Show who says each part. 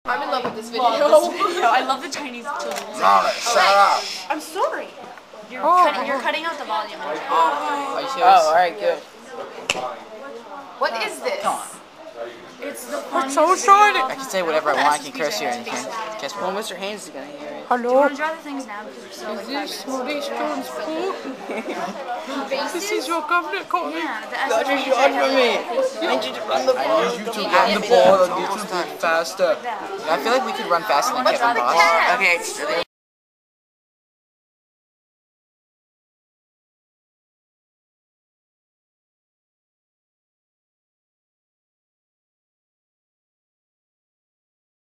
Speaker 1: I'm in love with this video.
Speaker 2: I love the Chinese children.
Speaker 3: Shut up.
Speaker 1: I'm sorry.
Speaker 2: You're cutting out the volume.
Speaker 3: Are you serious?
Speaker 4: Oh, alright, good.
Speaker 1: What is this?
Speaker 3: Come on.
Speaker 2: It's the
Speaker 4: So excited!
Speaker 3: I can say whatever I want. I can curse here and you can't catch
Speaker 4: Well,
Speaker 3: me.
Speaker 4: Mr. Haynes is gonna hear it.
Speaker 2: Do you
Speaker 4: Hello?
Speaker 2: want to draw the things now because we're still like 5 minutes?
Speaker 4: This is your government calling.
Speaker 2: Yeah, the
Speaker 4: That is
Speaker 2: SSD
Speaker 4: on for me. I need you to run the ball.
Speaker 3: I need you to run the ball a little bit faster. I feel like we could run faster than Kevin Boss.
Speaker 4: Okay,